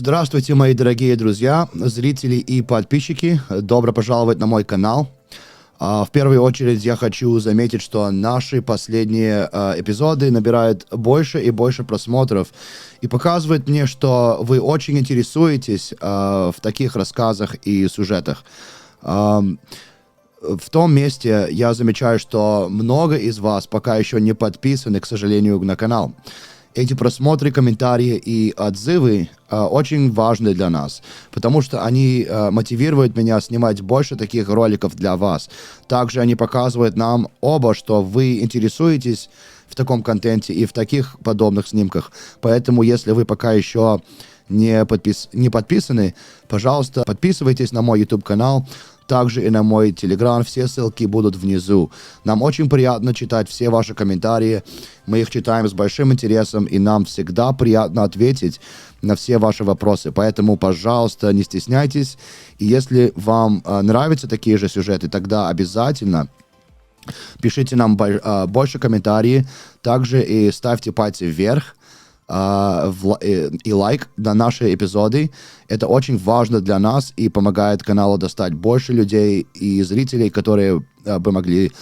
Здравствуйте, мои дорогие друзья, зрители и подписчики. Добро пожаловать на мой канал. В первую очередь я хочу заметить, что наши последние эпизоды набирают больше и больше просмотров и показывают мне, что вы очень интересуетесь в таких рассказах и сюжетах. В том месте я замечаю, что много из вас пока еще не подписаны, к сожалению, на канал. Эти просмотры, комментарии и отзывы очень важны для нас, потому что они мотивируют меня снимать больше таких роликов для вас. Также они показывают нам оба, что вы интересуетесь в таком контенте и в таких подобных снимках. Поэтому, если вы пока еще не подписаны, пожалуйста, подписывайтесь на мой YouTube-канал, также и на мой Telegram. Все ссылки будут внизу. Нам очень приятно читать все ваши комментарии. Мы их читаем с большим интересом, и нам всегда приятно ответить на все ваши вопросы. Поэтому, пожалуйста, не стесняйтесь. И если вам нравятся такие же сюжеты, тогда обязательно пишите нам больше комментариев. Также и ставьте пальцы вверх и лайк на наши эпизоды. Это очень важно для нас и помогает каналу достать больше людей и зрителей, которые бы могли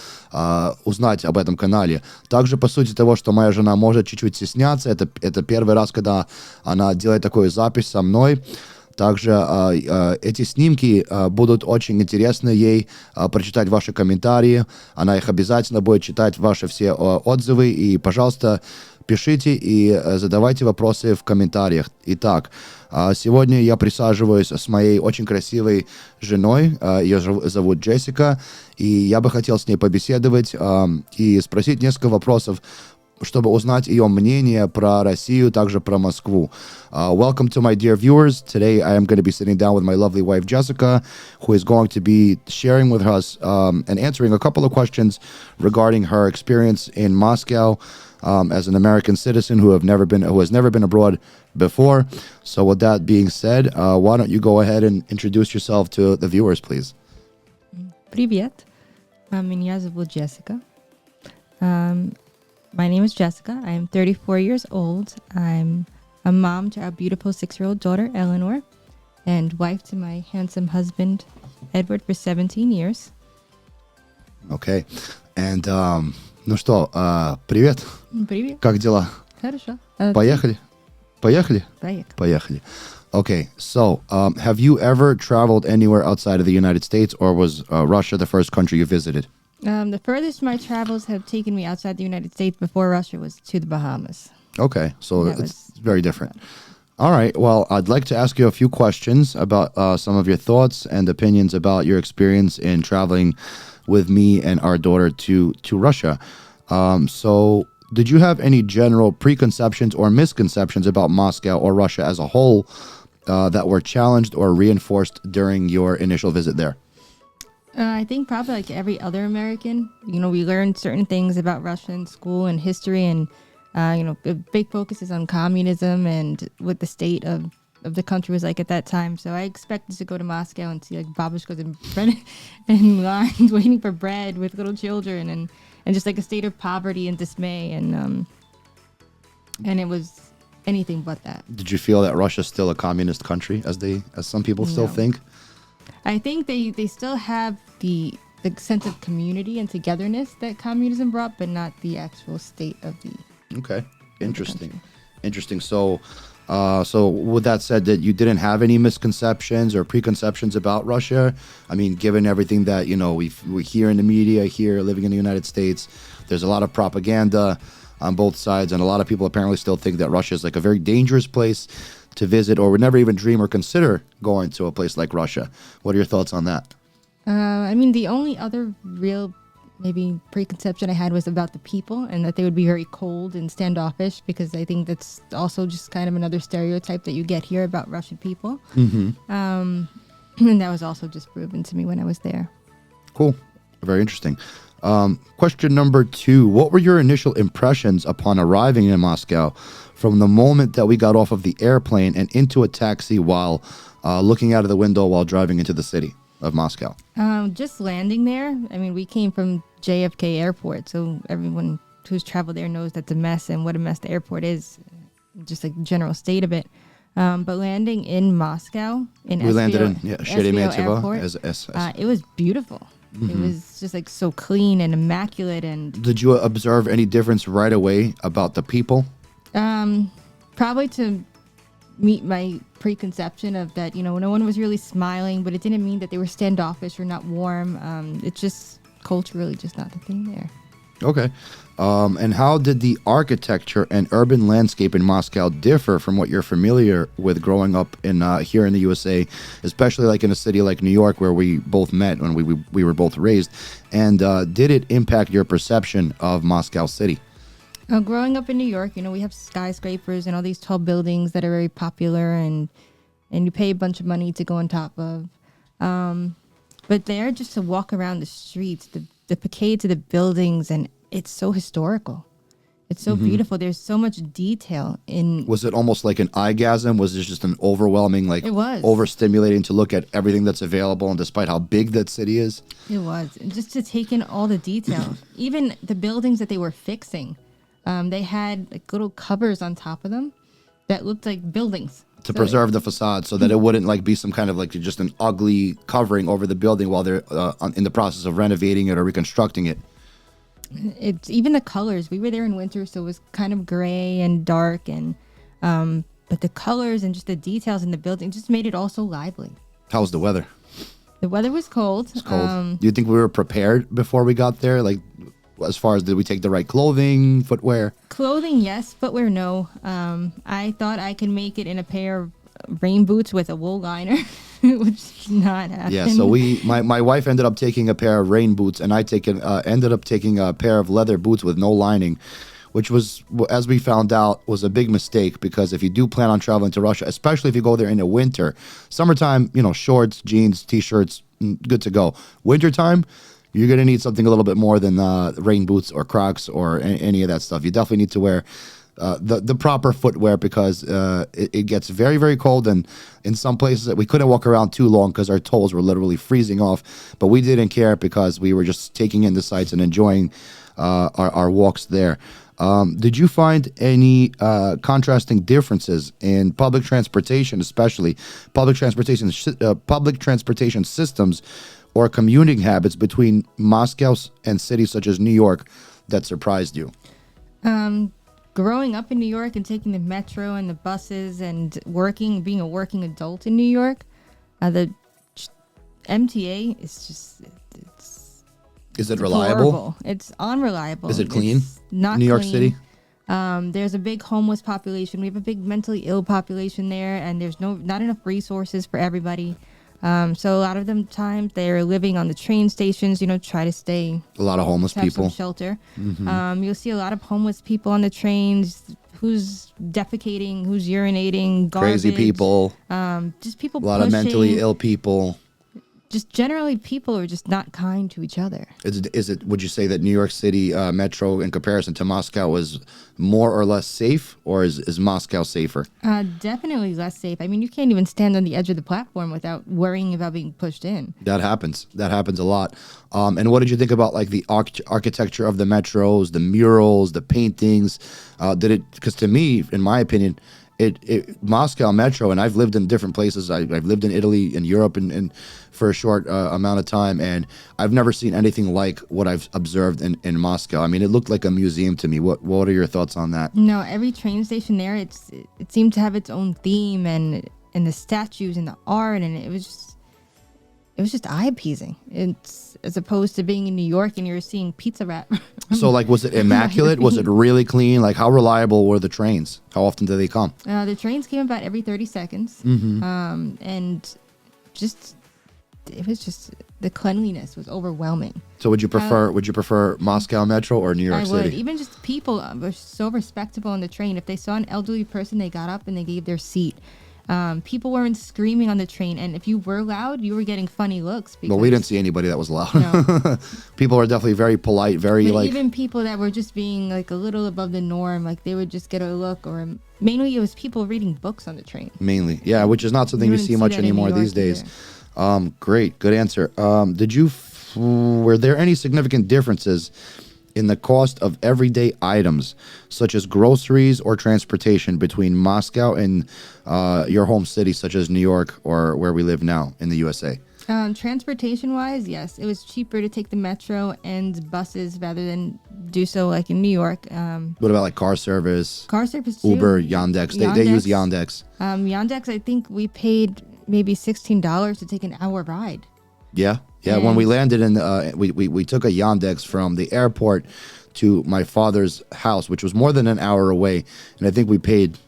узнать об этом канале. Также, по сути того, что моя жена может чуть-чуть стесняться, это первый раз, когда она делает такую запись со мной. Также эти снимки будут очень интересны ей прочитать ваши комментарии. Она их обязательно будет читать, ваши все отзывы. И, пожалуйста, пишите и задавайте вопросы в комментариях. Итак, сегодня я присаживаюсь с моей очень красивой женой. Ее зовут Джессика. И я бы хотел с ней побеседовать и спросить несколько вопросов, чтобы узнать ее мнение про Россию, также про Москву. Welcome to my dear viewers. Today I am going to be sitting down with my lovely wife Jessica, who is going to be sharing with us and answering a couple of questions regarding her experience in Moscow as an American citizen who has never been abroad before. So with that being said, why don't you go ahead and introduce yourself to the viewers, please? Привет. Меня зовут Jessica. My name is Jessica. I am 34 years old. I'm a mom to our beautiful 6-year-old daughter, Eleanor, and wife to my handsome husband, Edward, for 17 years. Okay. And, ну что, привет. Привет. Как дела? Хорошо. Поехали? Поехали? Поехали. Okay, so have you ever traveled anywhere outside of the United States, or was Russia the first country you visited? The furthest my travels have taken me outside the United States before Russia was to the Bahamas. Okay, so it's very different. All right, well, I'd like to ask you a few questions about some of your thoughts and opinions about your experience in traveling with me and our daughter to Russia. So did you have any general preconceptions or misconceptions about Moscow or Russia as a whole that were challenged or reinforced during your initial visit there? I think probably like every other American, we learned certain things about Russia in school and history, and, a big focus is on communism and what the state of the country was like at that time. So I expected to go to Moscow and see like babushkas and lines waiting for bread with little children and just like a state of poverty and dismay. And it was anything but that. Did you feel that Russia's still a communist country, as some people still think? I think they still have the sense of community and togetherness that communism brought, but not the actual state of the. Okay, interesting. So, with that said, that you didn't have any misconceptions or preconceptions about Russia. I mean, given everything that we hear in the media here, living in the United States, there's a lot of propaganda on both sides, and a lot of people apparently still think that Russia is like a very dangerous place to visit, or would never even dream or consider going to a place like Russia. What are your thoughts on that? I mean, the only other real maybe preconception I had was about the people, and that they would be very cold and standoffish, because I think that's also just kind of another stereotype that you get here about Russian people. Mm-hmm. And that was also just proven to me when I was there. Cool. Very interesting. Question number 2. What were your initial impressions upon arriving in Moscow from the moment that we got off of the airplane and into a taxi while looking out of the window while driving into the city of Moscow? Just landing there. I mean, we came from JFK Airport, so everyone who's traveled there knows that's a mess and what a mess the airport is, just like the general state of it. But landing in Moscow, We landed in Sheremetyevo Airport, as it was beautiful. It was just like so clean and immaculate. And Did you observe any difference right away about the people? probably to meet my preconception of that, no one was really smiling, but it didn't mean that they were standoffish or not warm. It's just culturally just not the thing there. Okay. And how did the architecture and urban landscape in Moscow differ from what you're familiar with growing up in here in the USA, especially like in a city like New York where we both met when we were both raised? And did it impact your perception of Moscow City? Growing up in New York, we have skyscrapers and all these tall buildings that are very popular, and you pay a bunch of money to go on top of. But there, just to walk around the streets, the facades of the buildings, and it's so historical. It's so beautiful. There's so much detail in. Was it almost like an eyegasm? Was it just an overwhelming, like it was overstimulating to look at everything that's available, and despite how big that city is? It was. And just to take in all the detail. Even the buildings that they were fixing, they had like little covers on top of them that looked like buildings. To preserve the facade so that it wouldn't like be some kind of like just an ugly covering over the building while they're in the process of renovating it or reconstructing it. It's even the colors. We were there in winter, so it was kind of gray and dark, and but the colors and just the details in the building just made it all so lively. How was the weather? The weather was cold. It's cold. Do you think we were prepared before we got there? Like, as far as did we take the right clothing, footwear? Clothing, yes. Footwear, no. I thought I could make it in a pair of rain boots with a wool liner, which did not happen. Yeah, so my wife ended up taking a pair of rain boots, and I ended up taking a pair of leather boots with no lining, which was, as we found out, was a big mistake, because if you do plan on traveling to Russia, especially if you go there in the winter, summertime, shorts, jeans, t-shirts, good to go. Wintertime, you're going to need something a little bit more than rain boots or Crocs or any of that stuff. You definitely need to wear the proper footwear, because it gets very, very cold, and in some places that we couldn't walk around too long because our toes were literally freezing off, but we didn't care because we were just taking in the sights and enjoying our walks there. Did you find any contrasting differences in public transportation, especially public transportation systems or commuting habits between Moscow and cities such as New York that surprised you? Growing up in New York and taking the metro and the buses and being a working adult in New York, the MTA is just, is it reliable? Horrible. It's unreliable. Is it clean? It's not New York clean. City? There's a big homeless population. We have a big mentally ill population there, and there's not enough resources for everybody. So a lot of them times they're living on the train stations, try to stay. A lot of homeless people. Some shelter. You'll see a lot of homeless people on the trains, who's defecating, who's urinating, garbage. Crazy people. Just people A lot of mentally ill people. Just generally people are just not kind to each other. Would you say that New York City metro in comparison to Moscow is more or less safe, or is Moscow safer? Definitely less safe. I mean, you can't even stand on the edge of the platform without worrying about being pushed in. That happens a lot. And what did you think about like the architecture of the metros, the murals, the paintings? Because to me, in my opinion, Moscow Metro, and I've lived in different places. I've lived in Italy and Europe and for a short amount of time, and I've never seen anything like what I've observed in Moscow. I mean, it looked like a museum to me. What are your thoughts on that? No, every train station there, it seemed to have its own theme, and the statues and the art, and it was just eye-appeasing. It's as opposed to being in New York and you're seeing pizza wrap. So, like, was it immaculate? Was it really clean? Like, how reliable were the trains? How often do they come? The trains came about every 30 seconds. And it was just, the cleanliness was overwhelming. So would you prefer Moscow Metro or New York City? I would. Even just people were so respectable on the train. If they saw an elderly person, they got up and they gave their seat. People weren't screaming on the train, and if you were loud, you were getting funny looks. Well, we didn't see anybody that was loud. No. People are definitely very polite, but even people that were just being like a little above the norm, like they would just get a look, or mainly it was people reading books on the train. Mainly, yeah, which is not something you see much anymore these days. Great, good answer. Were there any significant differences in the cost of everyday items, such as groceries or transportation between Moscow and your home city, such as New York or where we live now in the USA? Transportation-wise, yes. It was cheaper to take the metro and buses rather than do so like in New York. What about like car service? Car service too. Uber, Yandex. They use Yandex. Yandex, I think we paid maybe $16 to take an hour ride. Yeah. When we landed in, we took a Yandex from the airport to my father's house, which was more than an hour away, and I think we paid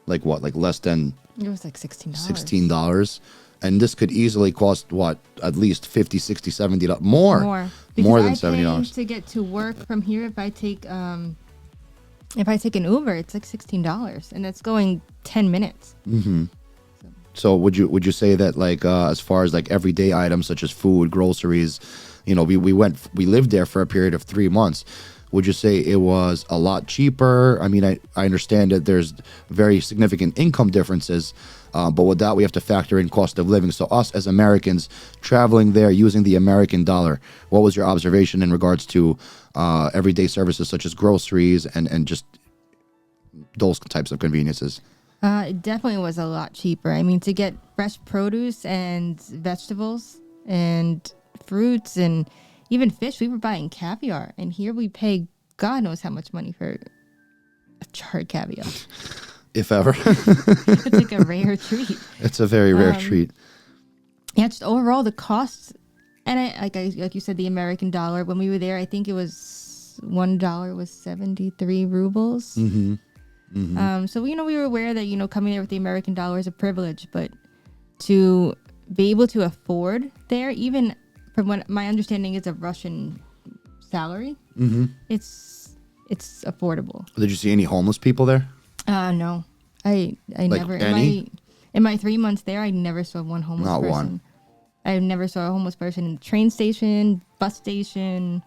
like less than. It was like $16. $16. And this could easily cost at least $50, $60, $70 more than $70 to get to work from here. If I take an Uber, it's like $16, and that's going 10 minutes. Mm-hmm. So would you say that like as far as like everyday items such as food, groceries, we lived there for a period of 3 months. Would you say it was a lot cheaper? I mean, I understand that there's very significant income differences, but with that, we have to factor in cost of living. So us as Americans traveling there using the American dollar, what was your observation in regards to everyday services such as groceries and just those types of conveniences? It definitely was a lot cheaper. I mean, to get fresh produce and vegetables and fruits and even fish, we were buying caviar, and here we pay God knows how much money for a charred caviar. If ever. It's like a rare treat. It's a very rare treat. Yeah, just overall the costs, and like you said, the American dollar. When we were there, I think it was $1 was 73 rubles. Mm-hmm. Mm-hmm. So we were aware that coming there with the American dollar is a privilege, but to be able to afford there, even from what my understanding is of Russian salary, mm-hmm. it's affordable. Did you see any homeless people there? No, I never. Any? In my 3 months there, I never saw one homeless person. Not one. I never saw a homeless person in the train station, bus station,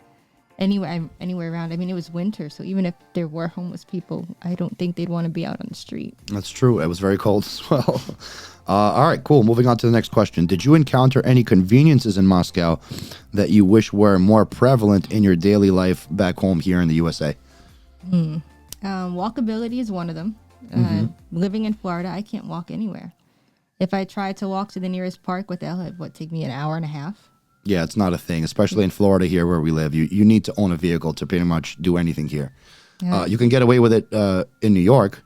anywhere around. I mean, it was winter, so even if there were homeless people, I don't think they'd want to be out on the street. That's true. It was very cold as well. All right, cool. Moving on to the next question. Did you encounter any conveniences in Moscow that you wish were more prevalent in your daily life back home here in the USA? Walkability is one of them. Living in Florida, I can't walk anywhere. If I try to walk to the nearest park, it would take me an hour and a half. Yeah, it's not a thing, especially in Florida here where we live. You need to own a vehicle to pretty much do anything here. Yeah. You can get away with it in New York.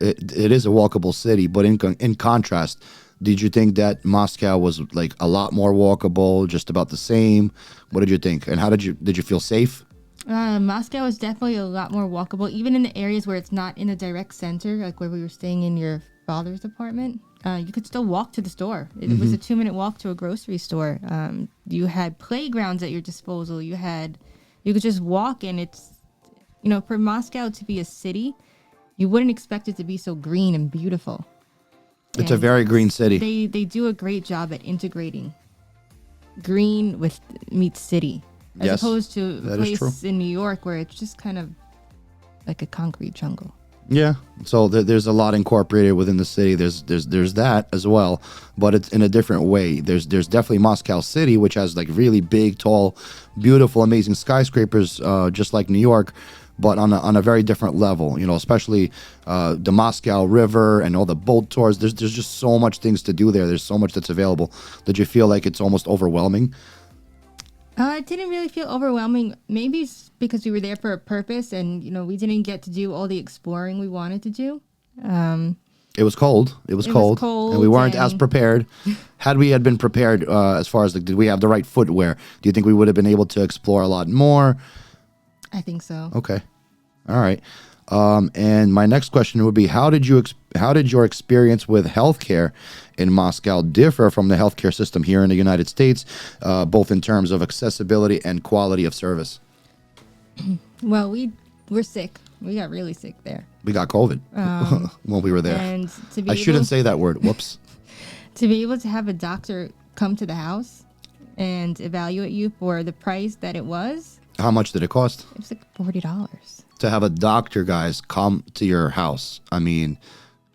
It is a walkable city, but in contrast, did you think that Moscow was like a lot more walkable, just about the same? What did you think? And how did you feel safe? Moscow is definitely a lot more walkable, even in the areas where it's not in a direct center, like where we were staying in your father's apartment. You could still walk to the store. It was a 2-minute walk to a grocery store. You had playgrounds at your disposal. You could just walk, and it's, for Moscow to be a city, you wouldn't expect it to be so green and beautiful. It's a very green city. They do a great job at integrating green meets city, as opposed to a place in New York where it's just kind of like a concrete jungle. Yeah, so there's a lot incorporated within the city. There's that as well, but it's in a different way. There's definitely Moscow City, which has like really big, tall, beautiful, amazing skyscrapers, just like New York, but on a very different level. Especially the Moscow River and all the boat tours. There's just so much things to do there. There's so much that's available. Did you feel like it's almost overwhelming? It didn't really feel overwhelming. Maybe it's because we were there for a purpose, and we didn't get to do all the exploring we wanted to do. It was cold. It was cold, and we weren't as prepared. Had we been prepared, as far as did we have the right footwear? Do you think we would have been able to explore a lot more? I think so. Okay, all right. And my next question would be: how did your experience with healthcare in Moscow differ from the healthcare system here in the United States, both in terms of accessibility and quality of service? Well, we were sick. We got really sick there. We got COVID when we were there. And I shouldn't say that word. Whoops. To be able to have a doctor come to the house and evaluate you for the price that it was. How much did it cost? It was like $40. To have a doctor, guys, come to your house. I mean,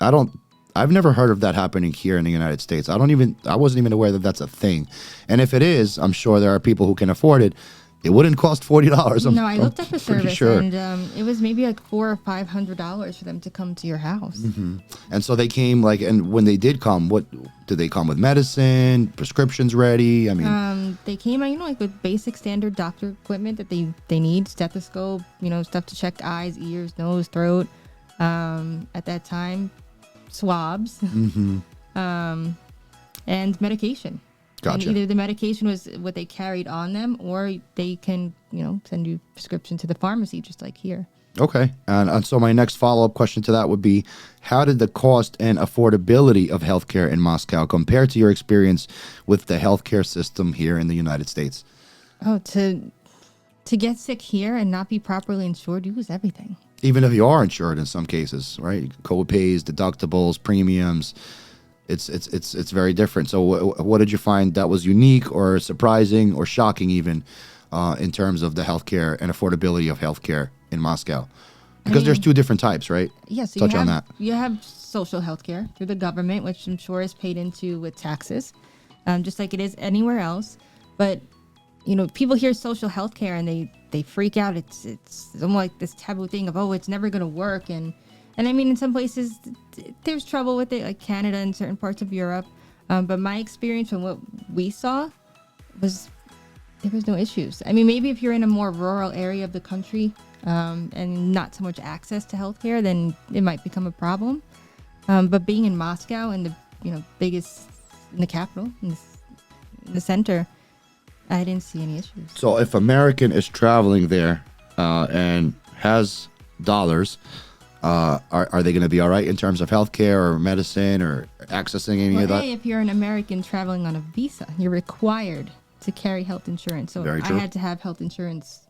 I've never heard of that happening here in the United States. I wasn't even aware that that's a thing. And if it is, I'm sure there are people who can afford it. It wouldn't cost $40. No, I looked up the pretty service, sure. and it was maybe like $400 or $500 for them to come to your house. And so they came and when they did come, what did they come with? Medicine, prescriptions ready? I mean, They came, like with basic standard doctor equipment that they need: stethoscope, stuff to check eyes, ears, nose, throat. At that time, swabs, and medication. Gotcha. And either the medication was what they carried on them, or they can, send you prescription to the pharmacy, just like here. Okay. And so my next follow-up question to that would be, how did the cost and affordability of healthcare in Moscow compare to your experience with the healthcare system here in the United States? Oh, to get sick here and not be properly insured, you lose everything. Even if you are insured in some cases, right? Co-pays, deductibles, premiums. It's very different. So what did you find that was unique or surprising or shocking even in terms of the healthcare and affordability of healthcare in Moscow? Because there's two different types, right? Yes. Touch on that. You have social healthcare through the government, which I'm sure is paid into with taxes, just like it is anywhere else. But, people hear social healthcare and they freak out. It's almost like this taboo thing of, oh, it's never going to work. And I mean, in some places, there's trouble with it, like Canada and certain parts of Europe. But my experience from what we saw was there was no issues. I mean, maybe if you're in a more rural area of the country and not so much access to healthcare, then it might become a problem. But being in Moscow and the biggest in the capital, in the center, I didn't see any issues. So if American is traveling there and has dollars, are they going to be all right in terms of healthcare or medicine or accessing any of that? If you're an American traveling on a visa, you're required to carry health insurance. So Very true. I had to have health insurance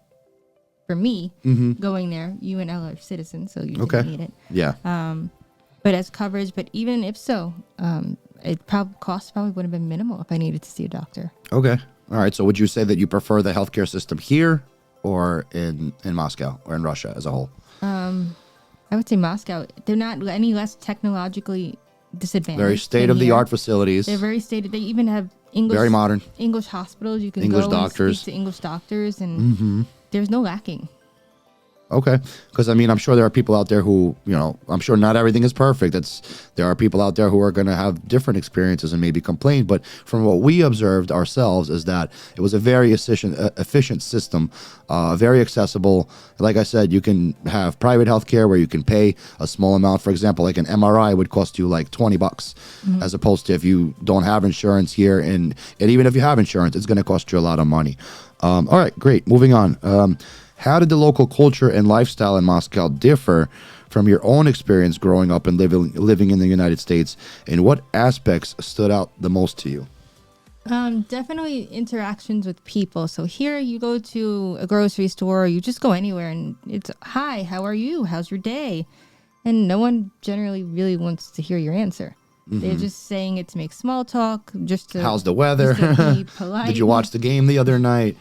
for me going there. You and Ella are citizens, so you didn't need it. Yeah. But as coverage, but even if so, cost probably would have been minimal if I needed to see a doctor. Okay. All right. So would you say that you prefer the healthcare system here or in Moscow or in Russia as a whole? I would say Moscow. They're not any less technologically disadvantaged. Very state-of-the-art facilities. They're very state. They even have English, very modern English hospitals. You can English go doctors. and speak to English doctors, and there's no lacking. Okay. Because, I mean, I'm sure there are people out there who, I'm sure not everything is perfect. There are people out there who are going to have different experiences and maybe complain. But from what we observed ourselves is that it was a very efficient system, very accessible. Like I said, you can have private healthcare where you can pay a small amount. For example, like an MRI would cost you like $20 as opposed to if you don't have insurance here. And even if you have insurance, it's going to cost you a lot of money. All right, great. Moving on. How did the local culture and lifestyle in Moscow differ from your own experience growing up and living in the United States? And what aspects stood out the most to you? Definitely interactions with people. So here you go to a grocery store, or you just go anywhere and it's, hi, how are you? How's your day? And no one generally really wants to hear your answer. They're just saying it to make small talk, just to... How's the weather? Just to be polite. Did you watch the game the other night?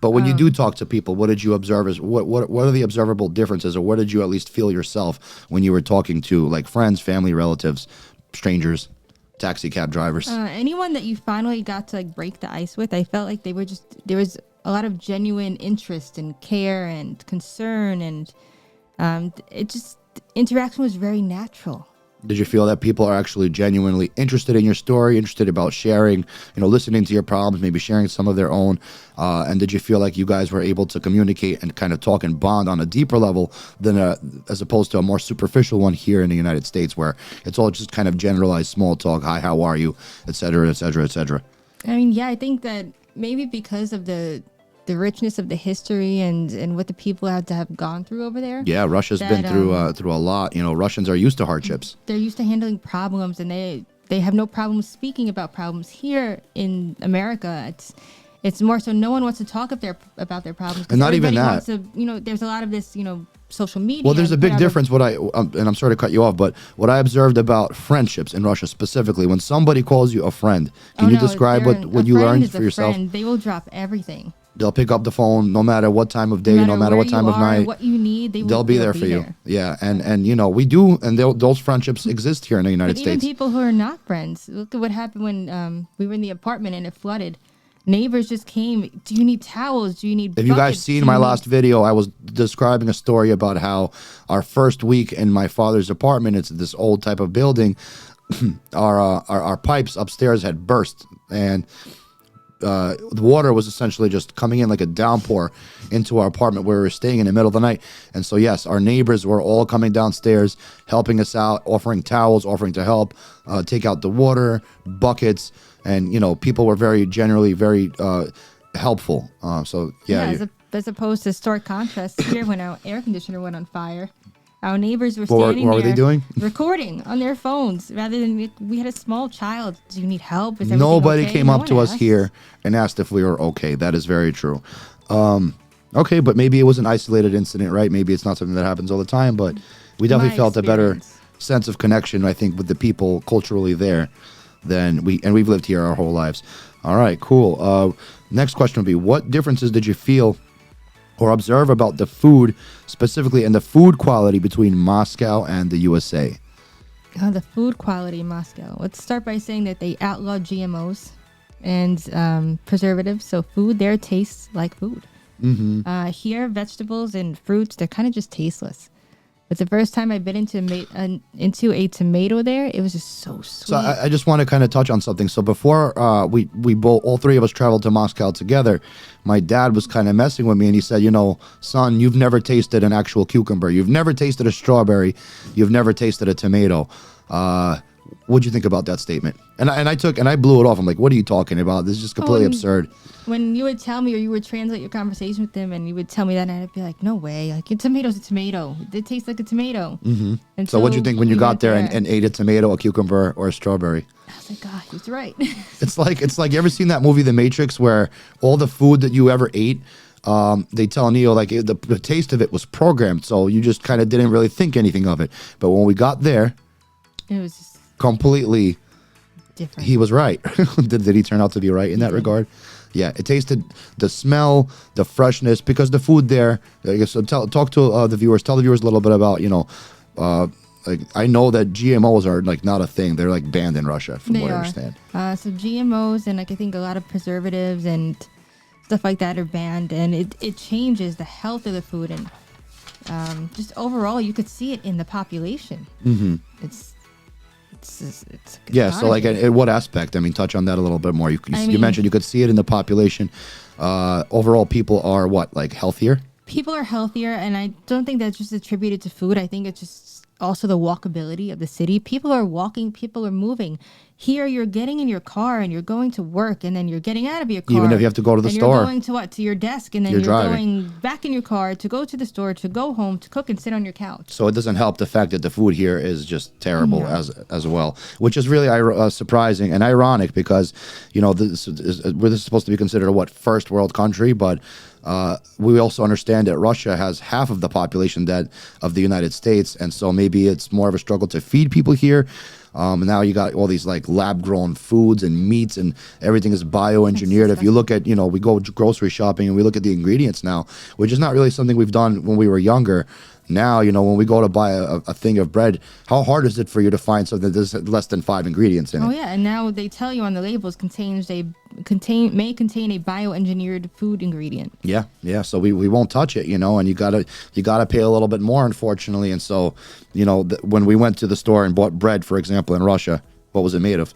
But when you do talk to people, what did you observe? What are the observable differences, or what did you at least feel yourself when you were talking to like friends, family, relatives, strangers, taxi cab drivers? Anyone that you finally got to like break the ice with, I felt like there was a lot of genuine interest and care and concern, and interaction was very natural. Did you feel that people are actually genuinely interested in your story, interested about sharing, listening to your problems, maybe sharing some of their own? And did you feel like you guys were able to communicate and kind of talk and bond on a deeper level than as opposed to a more superficial one here in the United States, where it's all just kind of generalized small talk, hi, how are you, et cetera, et cetera, et cetera? I mean, yeah, I think that maybe because of the richness of the history and what the people had to have gone through over there. Yeah, Russia's been through a lot. Russians are used to hardships. They're used to handling problems, and they have no problem speaking about problems. Here in America, it's more so no one wants to talk about their problems. And not even that. There's a lot of this, social media. Well, there's a big difference. And I'm sorry to cut you off, but what I observed about friendships in Russia specifically, when somebody calls you a friend, can you describe what you learned for yourself? They will drop everything. They'll pick up the phone no matter what time of day, no matter what time of night. What you need, they'll be there for you. Yeah, and we do, and those friendships exist here in the United States. Even people who are not friends. Look at what happened when we were in the apartment and it flooded. neighbors just came. Do you need towels? Do you need If you guys buckets? seen Do my you last video, I was describing a story about how our first week in my father's apartment, it's this old type of building, our pipes upstairs had burst, and the water was essentially just coming in like a downpour into our apartment where we were staying in the middle of the night. And so, yes, our neighbors were all coming downstairs, helping us out, offering towels, offering to help, take out the water, buckets. And, you know, people were generally very helpful. So, yeah. As opposed to stark contrast here when our air conditioner went on fire. Our neighbors were What standing were there they doing? recording on their phones rather than we had a small child. Do you need help? Is everything Nobody okay? came No up one to us asked. here and asked if we were okay. That is very true. Okay, but maybe it was an isolated incident, right? Maybe it's not something that happens all the time, but we definitely felt a better sense of connection, I think, with the people culturally there than we've lived here our whole lives. All right, cool. Next question would be, what differences did you feel or observe about the food, specifically and the food quality between Moscow and the USA? The food quality in Moscow. Let's start by saying that they outlawed GMOs and preservatives, so food there tastes like food. Here, vegetables and fruits, they're kind of just tasteless. But the first time I bit into a tomato there, it was just so sweet. So I just want to kind of touch on something. So before we both, all three of us traveled to Moscow together, my dad was kind of messing with me, and he said, you know, son, you've never tasted an actual cucumber. You've never tasted a strawberry. You've never tasted a tomato. What'd you think about that statement? And I blew it off. I'm like, what are you talking about? This is just completely absurd. When you would tell me, or you would translate your conversation with them, and you would tell me that, and I'd be like, no way. Like, a tomato's a tomato. It tastes like a tomato. And so what'd you think when you got there and ate a tomato, a cucumber, or a strawberry? I was like, God, he's right. It's like, you ever seen that movie, The Matrix, where all the food that you ever ate, they tell Neo, like, the taste of it was programmed, so you just kind of didn't really think anything of it. But when we got there, it was just completely different. He was right. did he turn out to be right in that regard? Yeah, it tasted, the smell, the freshness, because the food there, I guess, so talk to the viewers, tell the viewers a little bit about, you know, like, I know that GMOs are like not a thing. They're like banned in Russia, from what I understand. So GMOs and like I think a lot of preservatives and stuff like that are banned, and it changes the health of the food, and just overall you could see it in the population. It's yeah. So like, at what aspect? I mean, touch on that a little bit more. You mentioned you could see it in the population. Overall, people are what, like, healthier? People are healthier, and I don't think that's just attributed to food. I think it's just also the walkability of the city. People are walking, people are moving. Here, you're getting in your car and you're going to work, and then you're getting out of your car. Even if you have to go to the store. You're going to what? To your desk, and then you're going back in your car to go to the store, to go home, to cook and sit on your couch. So it doesn't help the fact that the food here is just terrible as well, which is really surprising and ironic, because, you know, this is supposed to be considered a first world country, but we also understand that Russia has half of the population of the United States, and so maybe it's more of a struggle to feed people here. Now you got all these like lab-grown foods and meats, and everything is bioengineered. If you look at, you know, we go grocery shopping and we look at the ingredients now, which is not really something we've done when we were younger. Now, you know, when we go to buy a thing of bread, how hard is it for you to find something that's less than 5 ingredients in it? Oh yeah, and now they tell you on the labels may contain a bioengineered food ingredient. Yeah. So we won't touch it, you know, and you gotta pay a little bit more, unfortunately. And so, you know, when we went to the store and bought bread, for example, in Russia, what was it made of?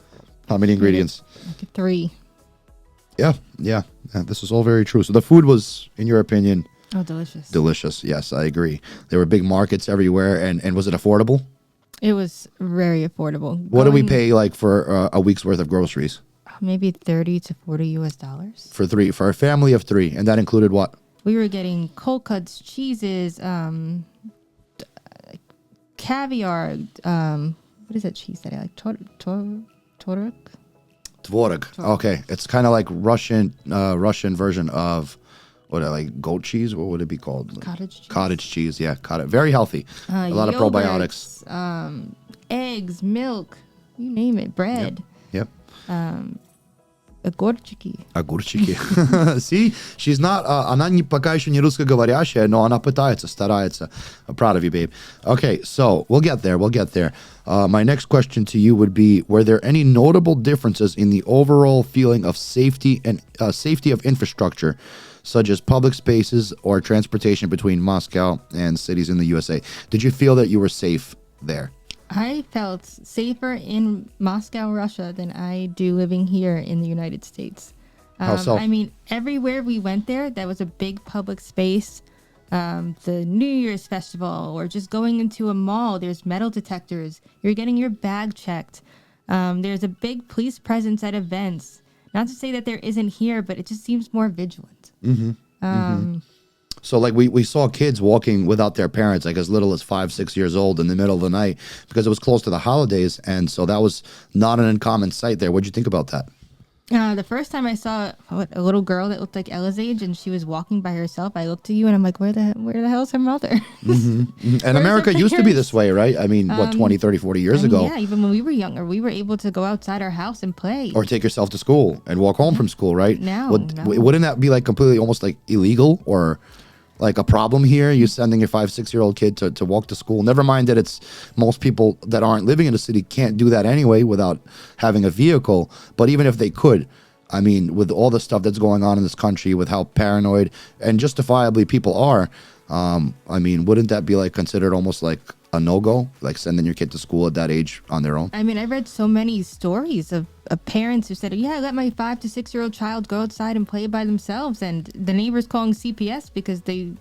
How many ingredients? Like 3. Yeah. This is all very true. So the food was, in your opinion, delicious. Delicious. Yes, I agree. There were big markets everywhere, and was it affordable? It was very affordable. What do we pay like for a week's worth of groceries? Maybe $30 to $40 for a family of 3, and that included what? We were getting cold cuts, cheeses, caviar. What is that cheese that I like? Tvorog. Okay, it's kind of like Russian version of like goat cheese. What would it be called? Cottage cheese. Yeah, very healthy. A lot of probiotics. Eggs, milk, you name it. Bread. Yep. огурчики. Огурчики. See, she's not, она пока еще не русскоговорящая, но она пытается, старается. I'm proud of you, babe. Okay, so we'll get there. My next question to you would be, were there any notable differences in the overall feeling of safety and safety of infrastructure, such as public spaces or transportation between Moscow and cities in the USA? Did you feel that you were safe there? I felt safer in Moscow, Russia, than I do living here in the United States. How so? I mean, everywhere we went there was a big public space. The New Year's festival, or just going into a mall, there's metal detectors. You're getting your bag checked. There's a big police presence at events. Not to say that there isn't here, but it just seems more vigilant. So like we saw kids walking without their parents, like as little as 5-6 years old in the middle of the night, because it was close to the holidays. And so that was not an uncommon sight there. What'd you think about that? The first time I saw a little girl that looked like Ella's age, and she was walking by herself, I looked at you and I'm like, where the hell's her mother? And America used to be this way, right? I mean, 20, 30, 40 years ago? Yeah, even when we were younger, we were able to go outside our house and play. Or take yourself to school and walk home from school, right? No. Wouldn't that be like completely almost like illegal or like a problem here? You sending your 5-6-year-old kid to walk to school? Never mind that it's most people that aren't living in the city can't do that anyway without having a vehicle. But even if they could, I mean, with all the stuff that's going on in this country, with how paranoid and justifiably people are, I mean, wouldn't that be like considered almost like a no-go, like sending your kid to school at that age on their own? I mean, I read so many stories of parents who said, yeah, I let my 5 to 6-year-old child go outside and play by themselves, and the neighbors calling CPS because they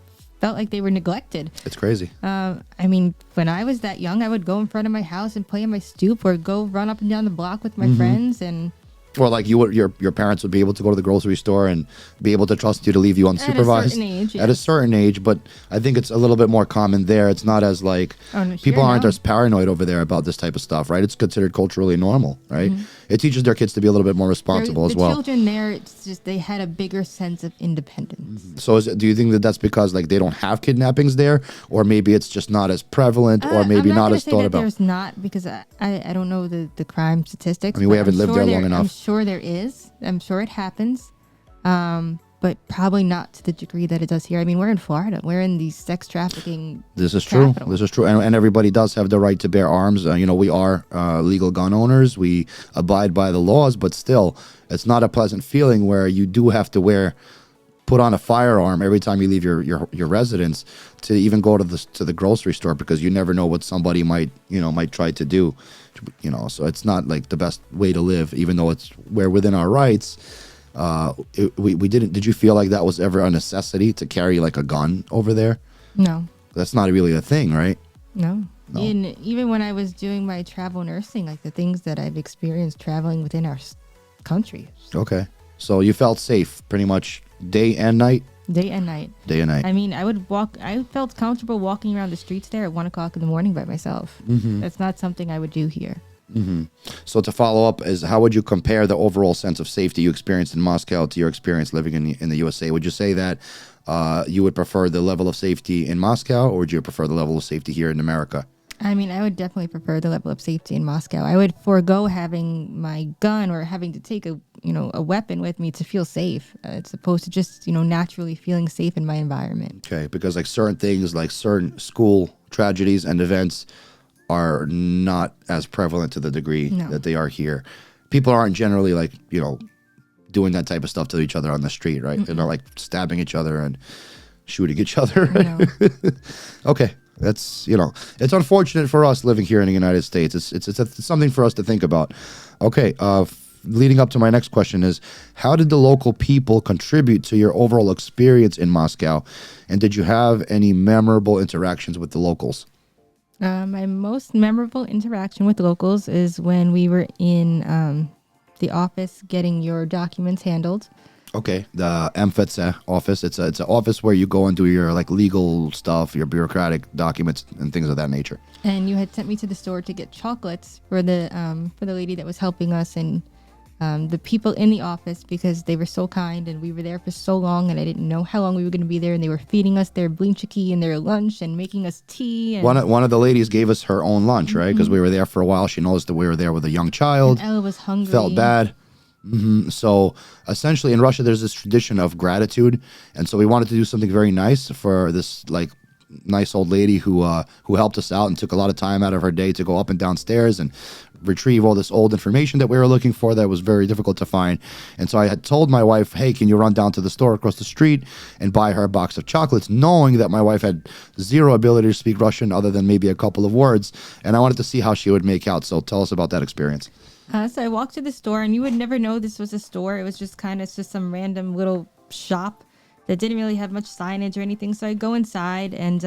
felt like they were neglected. It's crazy. I mean, when I was that young, I would go in front of my house and play on my stoop, or go run up and down the block with my friends. And or like your parents would be able to go to the grocery store and be able to trust you to leave you unsupervised at a certain age. Yeah. At a certain age, but I think it's a little bit more common there. It's not as like people aren't as paranoid over there about this type of stuff, right? It's considered culturally normal, right? It teaches their kids to be a little bit more responsible as well. The children there, it's just they had a bigger sense of independence. So do you think that that's because like they don't have kidnappings there, or maybe it's just not as prevalent, or maybe not as thought about? There's not, because I don't know the crime statistics. I mean, we haven't lived there long enough. I'm sure there is. I'm sure it happens. But probably not to the degree that it does here. I mean, we're in Florida. We're in the sex trafficking. This is true. This is true. And everybody does have the right to bear arms. We are legal gun owners. We abide by the laws, but still, it's not a pleasant feeling where you do have to put on a firearm every time you leave your residence to even go to the grocery store, because you never know what somebody might try to do. So it's not like the best way to live, even though we're within our rights. We didn't. Did you feel like that was ever a necessity to carry like a gun over there? No. That's not really a thing, right? No. Even when I was doing my travel nursing, like the things that I've experienced traveling within our country. Okay. So you felt safe pretty much day and night? Day and night. Day and night. I mean, I felt comfortable walking around the streets there at 1 o'clock in the morning by myself. That's not something I would do here. So to follow up, how would you compare the overall sense of safety you experienced in Moscow to your experience living in the USA? Would you say that you would prefer the level of safety in Moscow, or would you prefer the level of safety here in America? I mean, I would definitely prefer the level of safety in Moscow. I would forego having my gun or having to take a weapon with me to feel safe, as opposed to just, naturally feeling safe in my environment. Okay, because like certain things, like certain school tragedies and events are not as prevalent to the degree that they are here. People aren't generally like, doing that type of stuff to each other on the street, right? They're not like stabbing each other and shooting each other. No. Okay. That's, it's unfortunate for us living here in the United States. It's something for us to think about. Okay. Leading up to my next question is, how did the local people contribute to your overall experience in Moscow? And did you have any memorable interactions with the locals? My most memorable interaction with locals is when we were in the office getting your documents handled. Okay, the MFETSE office. It's an office where you go and do your like legal stuff, your bureaucratic documents and things of that nature. And you had sent me to the store to get chocolates for the lady that was helping us, and the people in the office, because they were so kind and we were there for so long and I didn't know how long we were going to be there, and they were feeding us their blinchiki and their lunch and making us tea. And one of the ladies gave us her own lunch, right? Because we were there for a while. She noticed that we were there with a young child. And Ella was hungry. Felt bad. So essentially in Russia, there's this tradition of gratitude. And so we wanted to do something very nice for this like nice old lady who helped us out and took a lot of time out of her day to go up and downstairs and retrieve all this old information that we were looking for that was very difficult to find. And so I had told my wife, hey, can you run down to the store across the street and buy her a box of chocolates, knowing that my wife had zero ability to speak Russian other than maybe a couple of words. And I wanted to see how she would make out. So tell us about that experience. So I walked to the store, and you would never know this was a store. It was just just some random little shop that didn't really have much signage or anything. So I go inside, and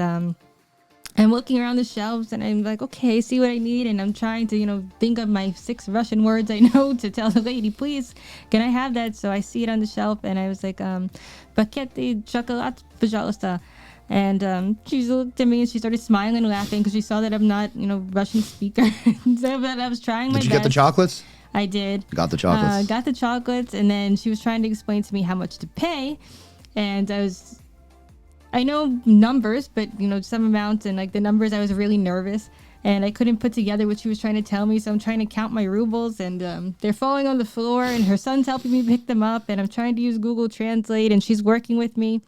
I'm looking around the shelves, and I'm like, okay, I see what I need. And I'm trying to, think of my 6 Russian words I know to tell the lady, please, can I have that? So I see it on the shelf, and I was like, пакеты шоколад, пожалуйста. And she looked at me and she started smiling and laughing because she saw that I'm not, Russian speaker. So that I was trying my best. Did you get the chocolates? I did. Got the chocolates. Got the chocolates, and then she was trying to explain to me how much to pay. And I know numbers, but, some amounts and like the numbers, I was really nervous. And I couldn't put together what she was trying to tell me. So I'm trying to count my rubles, and they're falling on the floor, and her son's helping me pick them up. And I'm trying to use Google Translate, and she's working with me.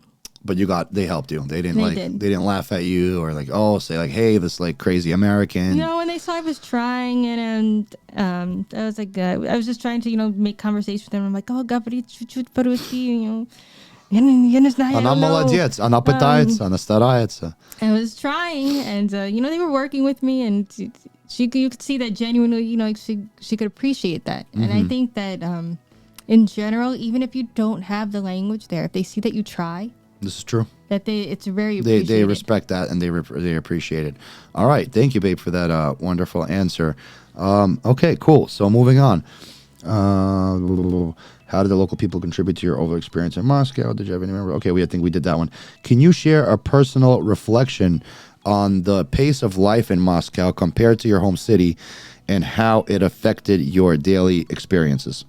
But they helped you. They didn't laugh at you or say like, hey, this like crazy American. When they saw I was trying, and I was like, I was just trying to, make conversation with them. I'm like, говорит чуть-чуть по-русски, я не знаю. Она молодец, она пытается, она старается. I was trying, and they were working with me, and you could see that genuinely, she could appreciate that. And I think that in general, even if you don't have the language there, if they see that you try. This is true. That it's very appreciated. They respect that, and they appreciate it. All right. Thank you, babe, for that wonderful answer. Okay, cool. So moving on. How did the local people contribute to your overall experience in Moscow? Did you have any remember? Okay, I think we did that one. Can you share a personal reflection on the pace of life in Moscow compared to your home city and how it affected your daily experiences?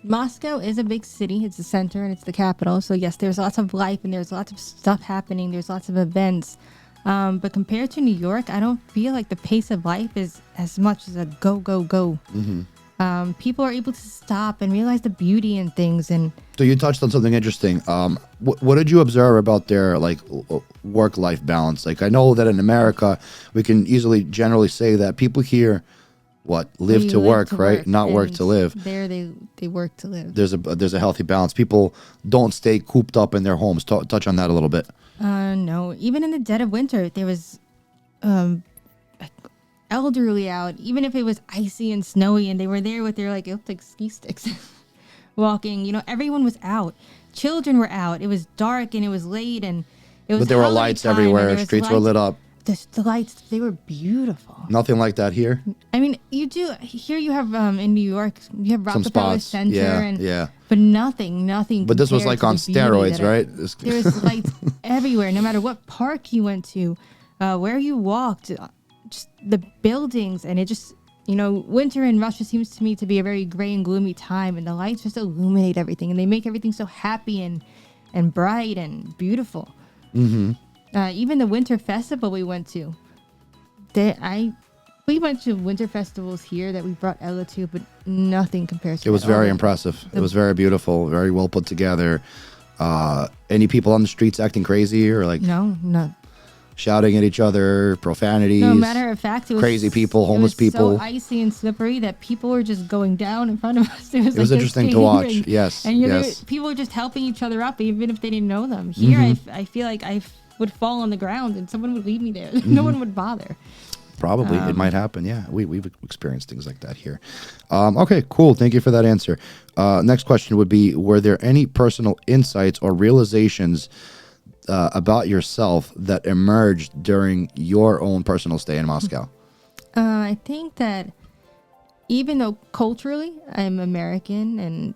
Moscow is a big city. It's the center and it's the capital. So yes, there's lots of life and there's lots of stuff happening. There's lots of events. But compared to New York, I don't feel like the pace of life is as much as a go, go, go. People are able to stop and realize the beauty in things. And so you touched on something interesting. What did you observe about their work-life balance? Like, I know that in America, we can easily generally say that people here live to work, right? Not work to live. There they work to live. There's a healthy balance. People don't stay cooped up in their homes. Touch on that a little bit. No, even in the dead of winter, there was elderly out. Even if it was icy and snowy, and they were there with their it looked like ski sticks, walking. Everyone was out. Children were out. It was dark and it was late, and it was. But there were lights everywhere. Streets were lit up. The lights, they were beautiful. Nothing like that here? I mean, you do. Here you have, in New York, you have Rockefeller Center. Yeah. But nothing. But this was like on steroids, right? There was lights everywhere, no matter what park you went to, where you walked, just the buildings. And it just, winter in Russia seems to me to be a very gray and gloomy time. And the lights just illuminate everything. And they make everything so happy and bright and beautiful. Mm-hmm. Even the winter festival we went to, we went to winter festivals here that we brought Ella to, but nothing compares to it. Was very impressive. It was very beautiful, very well put together. Any people on the streets acting crazy or No. Shouting at each other, profanities? No, matter of fact, it was crazy people, homeless people. So icy and slippery that people were just going down in front of us. It was interesting to watch. Yes, and people were just helping each other up, even if they didn't know them. Here, I feel like I would fall on the ground and someone would leave me there. No one would bother. Probably. It might happen. Yeah, we've experienced things like that here. Okay, cool. Thank you for that answer. Next question would be, were there any personal insights or realizations about yourself that emerged during your own personal stay in Moscow? I think that even though culturally I'm American and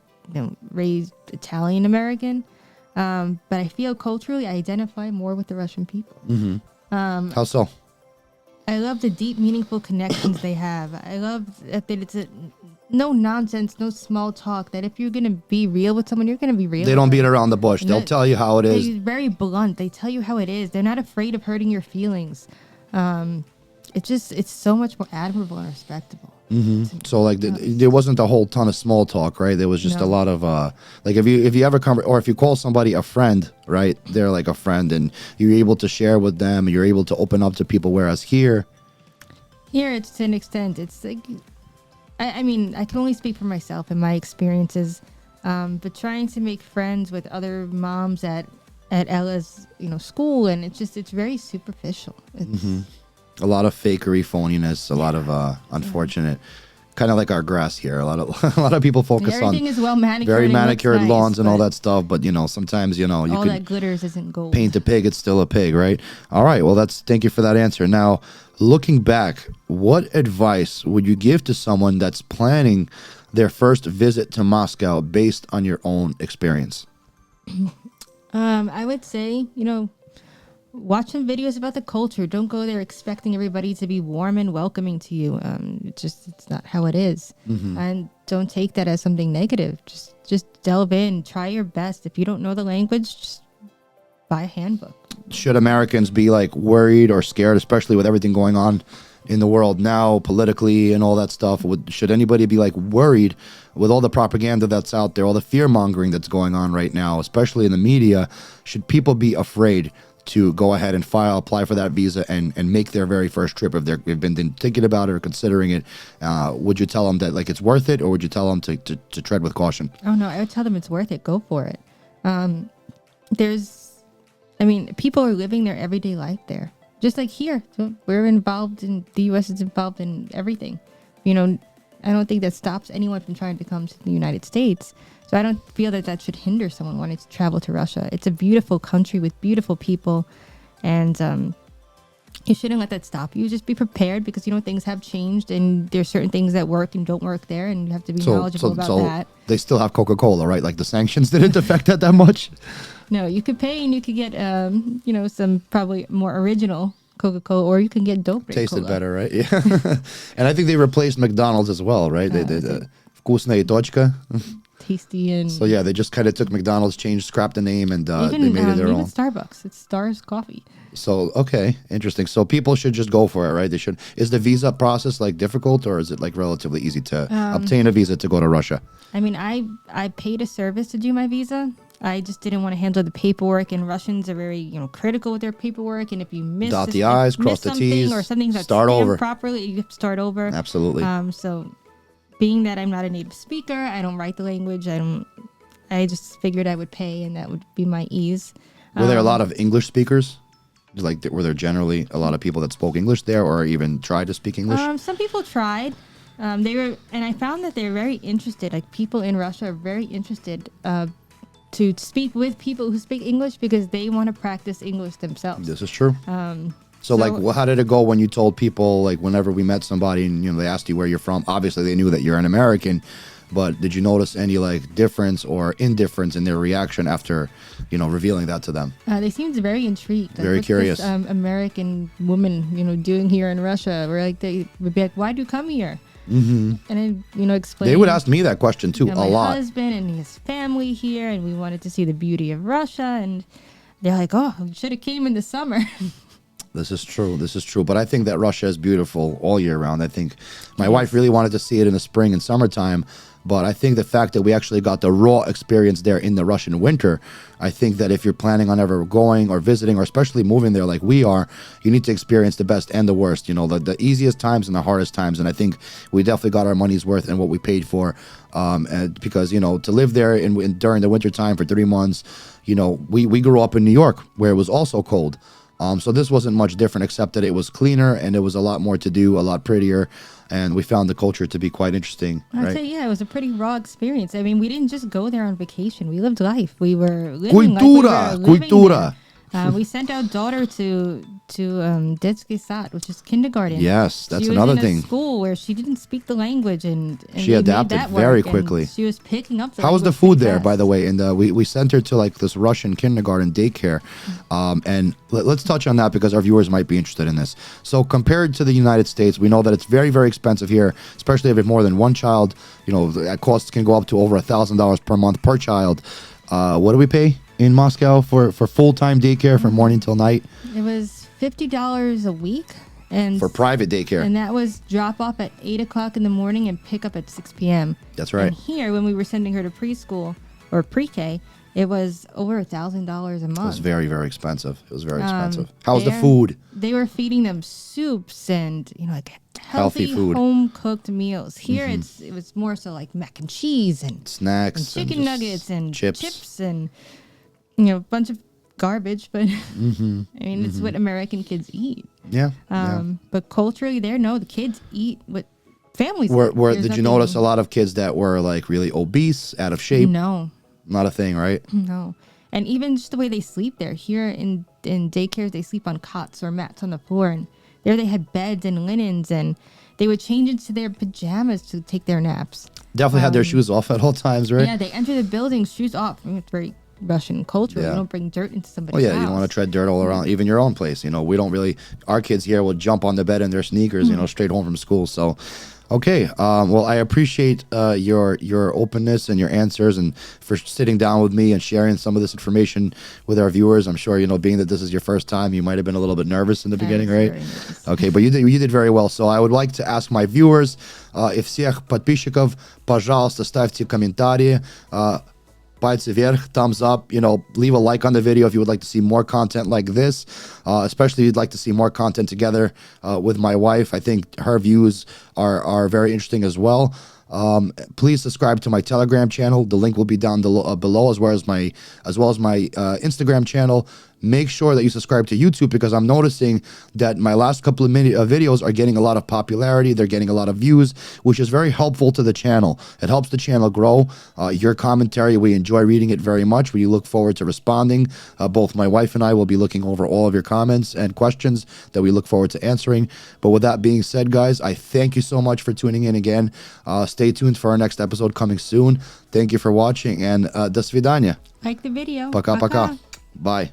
raised Italian American, but I feel culturally I identify more with the Russian people. Mm-hmm. How so? I love the deep, meaningful connections they have. I love that it's no nonsense, no small talk. That if you're going to be real with someone, you're going to be real. They don't beat around the bush. They'll tell you how it is. They're very blunt. They tell you how it is. They're not afraid of hurting your feelings. It's so much more admirable and respectable. So like there wasn't a whole ton of small talk, right? There was just a No. lot of like if you ever come or if you call somebody a friend, right? They're like a friend, and you're able to share with them, and you're able to open up to people. Whereas here, Here, to an extent, it's like, I mean, I can only speak for myself and my experiences, but trying to make friends with other moms at Ella's, school, and it's very superficial. It's, a lot of fakery, phoniness, a lot of unfortunate, kind of like our grass here. A lot of people focus on everything is well manicured, very and looks manicured nice, lawns and all but that stuff. But sometimes you all could that glitters isn't gold. paint a pig, it's still a pig, right? All right. Well, thank you for that answer. Now, looking back, what advice would you give to someone that's planning their first visit to Moscow based on your own experience? I would say, watch some videos about the culture. Don't go there expecting everybody to be warm and welcoming to you. It's not how it is. And don't take that as something negative. Just delve in, try your best. If you don't know the language, just buy a handbook. Should Americans be like worried or scared, especially with everything going on in the world now, politically and all that stuff? Should anybody be like worried with all the propaganda that's out there, all the fear mongering that's going on right now, especially in the media? Should people be afraid to go ahead and apply for that visa and make their very first trip if they've been thinking about it or considering it? Would you tell them that like it's worth it, or would you tell them to tread with caution? Oh no, I would tell them it's worth it. Go for it. People are living their everyday life there, just like here. So we're involved in the U.S. is involved in everything. I don't think that stops anyone from trying to come to the United States. So I don't feel that should hinder someone wanting to travel to Russia. It's a beautiful country with beautiful people, and you shouldn't let that stop you. Just be prepared, because things have changed, and there's certain things that work and don't work there, and you have to be knowledgeable about that. They still have Coca-Cola, right? Like the sanctions didn't affect that much. No, you could pay and you could get some probably more original Coca-Cola, or you can get dope. Tasted Cola. better, right? Yeah. And I think they replaced McDonald's as well, right? They did Вкусная точка. Tasty and So yeah, they just kind of took McDonald's, scrapped the name, and they made it their even own. Starbucks, it's Stars Coffee. So okay, interesting. So people should just go for it, right? They should. Is the visa process like difficult, or is it like relatively easy to obtain a visa to go to Russia? I paid a service to do my visa. I just didn't want to handle the paperwork, and Russians are very critical with their paperwork. And if you miss Dot the I's, cross the T's, or something that's start over properly, you have to start over. Absolutely. So, being that I'm not a native speaker, I don't write the language. I just figured I would pay, and that would be my ease. Were there a lot of English speakers? Like, were there generally a lot of people that spoke English there, or even tried to speak English? Some people tried. And I found that they're very interested. Like, people in Russia are very interested to speak with people who speak English, because they want to practice English themselves. This is true. So like, how did it go when you told people, like, whenever we met somebody and they asked you where you're from? Obviously, they knew that you're an American, but did you notice any like difference or indifference in their reaction after revealing that to them? They seemed very intrigued. Very curious. What's this American woman doing here in Russia? Where like they would be like, why do you come here? And then explain. They would ask me that question too, a my lot. My husband and his family here, and we wanted to see the beauty of Russia, and they're like, oh, we should have came in the summer. This is true. But I think that Russia is beautiful all year round. I think my wife really wanted to see it in the spring and summertime. But I think the fact that we actually got the raw experience there in the Russian winter, I think that if you're planning on ever going or visiting, or especially moving there like we are, you need to experience the best and the worst, the easiest times and the hardest times. And I think we definitely got our money's worth and what we paid for, because, to live there during the winter time for 3 months, we grew up in New York, where it was also cold. So this wasn't much different, except that it was cleaner and it was a lot more to do, a lot prettier, and we found the culture to be quite interesting. I'd say, it was a pretty raw experience. I mean, we didn't just go there on vacation. We lived life. We were living Cultura. We sent our daughter to Детский сад, which is kindergarten. Yes, that's she another was in thing. A school where she didn't speak the language, and she adapted very quickly. She was picking up. How was the food there, by the way? And we sent her to like this Russian kindergarten daycare, and let's touch on that because our viewers might be interested in this. So compared to the United States, we know that it's very, very expensive here, especially if you have more than one child. Costs can go up to over $1,000 per month per child. What do we pay in Moscow for full-time daycare from morning till night? It was $50 a week, And for private daycare. And that was drop off at 8 o'clock in the morning and pick up at 6 p.m. That's right. And here, when we were sending her to preschool or pre-K, it was over $1,000 a month. It was very, very expensive. It was very expensive. How was the food? They were feeding them soups and, like Healthy food. home cooked meals. Here, it was more so like mac and cheese and Snacks. and chicken nuggets and chips and, a bunch of garbage. But it's what American kids eat. Yeah. But culturally there, no, the kids eat what families eat. Did you notice a lot of kids that were like really obese, out of shape? No. Not a thing, right? No. And even just the way they sleep there. Here in daycares, they sleep on cots or mats on the floor. And there they had beds and linens, and they would change into their pajamas to take their naps. Definitely had their shoes off at all times, right? Yeah, they enter the building, shoes off. It's very Russian culture. Yeah. You don't bring dirt into somebody's house. You don't want to tread dirt all around, even your own place. We don't really, our kids here will jump on the bed in their sneakers, straight home from school. So, okay. Well, I appreciate your openness and your answers, and for sitting down with me and sharing some of this information with our viewers. I'm sure, being that this is your first time, you might have been a little bit nervous in the beginning, right? Okay, but you did very well. So I would like to ask my viewers, и всех подписчиков, пожалуйста, ставьте комментарии, пальцы вверх, thumbs up, leave a like on the video if you would like to see more content like this, especially if you'd like to see more content together with my wife. I think her views are very interesting as well. Please subscribe to my Telegram channel. The link will be down below, as well as my Instagram channel. Make sure that you subscribe to YouTube, because I'm noticing that my last couple of videos are getting a lot of popularity. They're getting a lot of views, which is very helpful to the channel. It helps the channel grow. Your commentary, we enjoy reading it very much. We look forward to responding. Both my wife and I will be looking over all of your comments and questions that we look forward to answering. But with that being said, guys, I thank you so much for tuning in again. Stay tuned for our next episode coming soon. Thank you for watching, and до свидания. Like the video. Пока-пока. Bye.